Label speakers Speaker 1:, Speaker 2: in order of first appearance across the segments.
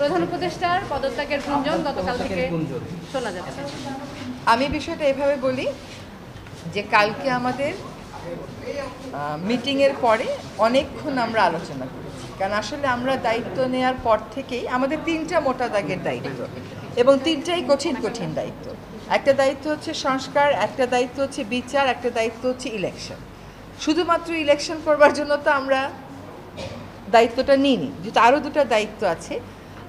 Speaker 1: প্রধান উপদেষ্টার পদত্যাগের গুঞ্জন গতকাল থেকে শোনা যাচ্ছে।
Speaker 2: আমি বিষয়টা এভাবে বলি যে কালকে আমাদের মিটিংয়ের পরে অনেকক্ষণ আমরা আলোচনা করেছি, কারণ আসলে আমরা দায়িত্ব নেওয়ার পর থেকেই আমাদের 3টা মোটা দাগের দায়িত্ব এবং 3টাই কঠিন কঠিন দায়িত্ব। একটা দায়িত্ব হচ্ছে সংস্কার, একটা দায়িত্ব হচ্ছে বিচার, একটা দায়িত্ব হচ্ছে ইলেকশন। শুধুমাত্র ইলেকশন করবার জন্য তো আমরা দায়িত্বটা নিইনি, যেহেতু আরও 2টা দায়িত্ব আছে,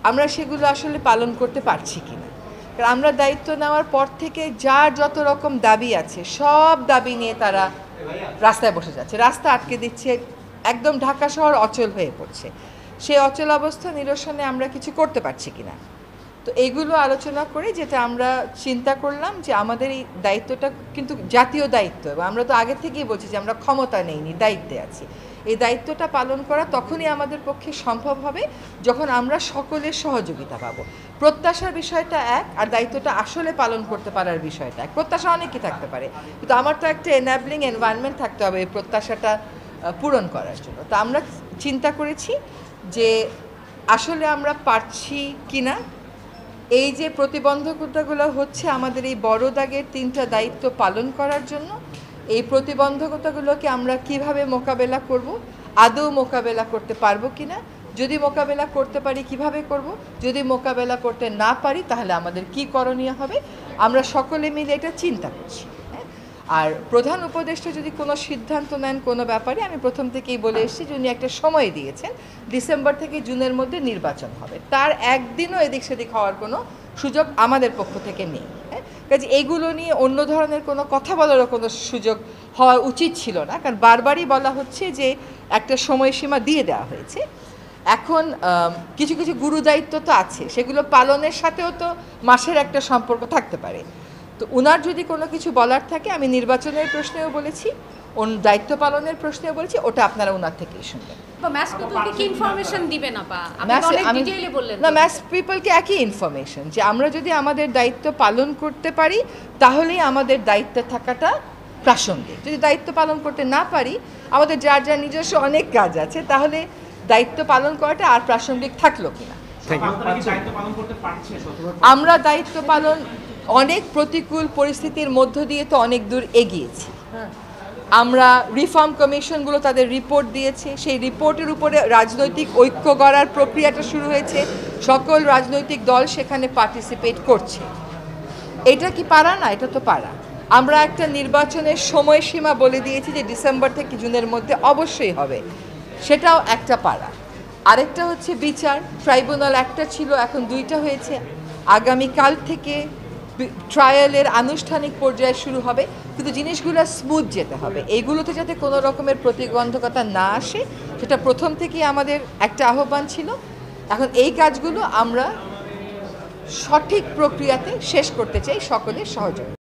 Speaker 2: আমরা সেগুলো আসলে পালন করতে পারছি কিনা। কারণ আমরা দায়িত্ব নেওয়ার পর থেকে যার যত রকম দাবি আছে সব দাবি নিয়ে তারা রাস্তায় বসে যাচ্ছে, রাস্তা আটকে দিচ্ছে, একদম ঢাকা শহর অচল হয়ে পড়ছে। সেই অচল অবস্থা নিরসনে আমরা কিছু করতে পারছি কিনা, তো এইগুলো আলোচনা করে যেটা আমরা চিন্তা করলাম যে আমাদের এই দায়িত্বটা কিন্তু জাতীয় দায়িত্ব, এবং আমরা তো আগে থেকেই বলছি যে আমরা ক্ষমতা নেইনি, দায়িত্বে আছি। এই দায়িত্বটা পালন করা তখনই আমাদের পক্ষে সম্ভব হবে যখন আমরা সকলের সহযোগিতা পাবো। প্রত্যাশার বিষয়টা এক, আর দায়িত্বটা আসলে পালন করতে পারার বিষয়টা এক। প্রত্যাশা অনেকই থাকতে পারে, কিন্তু আমার তো একটা এনাবলিং এনভায়রনমেন্ট থাকতে হবে এই প্রত্যাশাটা পূরণ করার জন্য। তো আমরা চিন্তা করেছি যে আসলে আমরা পারছি কিনা, এই যে প্রতিবন্ধকতাগুলো হচ্ছে আমাদের এই বড় দাগের 3টা দায়িত্ব পালন করার জন্য, এই প্রতিবন্ধকতাগুলোকে আমরা কিভাবে মোকাবেলা করব, আদৌ মোকাবেলা করতে পারবো কিনা, যদি মোকাবেলা করতে পারি কিভাবে করব, যদি মোকাবেলা করতে না পারি তাহলে আমাদের কি করণীয় হবে, আমরা সকলে মিলে এটা চিন্তা করছি। আর প্রধান উপদেষ্টা যদি কোনো সিদ্ধান্ত নেন কোনো ব্যাপারে, আমি প্রথম থেকেই বলে এসেছি যে উনি একটা সময় দিয়েছেন, ডিসেম্বর থেকে জুনের মধ্যে নির্বাচন হবে, তার একদিনও এদিক সেদিক হওয়ার কোনো সুযোগ আমাদের পক্ষ থেকে নেই। কাজে এইগুলো নিয়ে অন্য ধরনের কোনো কথা বলারও কোনো সুযোগ হওয়া উচিত ছিল না, কারণ বারবারই বলা হচ্ছে যে একটা সময়সীমা দিয়ে দেওয়া হয়েছে। এখন কিছু কিছু গুরু দায়িত্ব তো আছে, সেগুলো পালনের সাথেও তো মাসের একটা সম্পর্ক থাকতে পারে। তো ওনার যদি কোনো কিছু বলার থাকে, আমি নির্বাচনের প্রশ্নেও বলেছি, দায়িত্ব পালনের প্রশ্নেও বলেছি, ওটা আপনারা ওনার থেকেই শুনবেন। ম্যাস পিপলকে একই ইনফরমেশন, যে আমরা যদি আমাদের দায়িত্ব পালন করতে পারি তাহলেই আমাদের দায়িত্বে থাকাটা প্রাসঙ্গিক। যদি দায়িত্ব পালন করতে না পারি, আমাদের যার যার নিজস্ব অনেক কাজ আছে, তাহলে দায়িত্ব পালন করাটা আর প্রাসঙ্গিক থাকলো কিনা। আমরা দায়িত্ব পালন অনেক প্রতিকূল পরিস্থিতির মধ্য দিয়ে তো অনেক দূর এগিয়েছি। আমরা রিফর্ম কমিশনগুলো তাদের রিপোর্ট দিয়েছে, সেই রিপোর্টের উপরে রাজনৈতিক ঐক্য গড়ার প্রক্রিয়াটা শুরু হয়েছে, সকল রাজনৈতিক দল সেখানে পার্টিসিপেট করছে। এটা কি পারা না? এটা তো পারা। আমরা একটা নির্বাচনের সময়সীমা বলে দিয়েছি যে ডিসেম্বর থেকে জুনের মধ্যে অবশ্যই হবে, সেটাও একটা পারা। আরেকটা হচ্ছে বিচার, ট্রাইব্যুনাল একটা ছিল, এখন 2টা হয়েছে। আগামীকাল থেকে ট্রায়ালের আনুষ্ঠানিক পর্যায়ে শুরু হবে, কিন্তু জিনিসগুলো স্মুথ যেতে হবে, এইগুলোতে যাতে কোনো রকমের প্রতিবন্ধকতা না আসে, সেটা প্রথম থেকেই আমাদের একটা আহ্বান ছিল। এখন এই কাজগুলো আমরা সঠিক প্রক্রিয়াতে শেষ করতে চাই সকলের সহযোগিতা।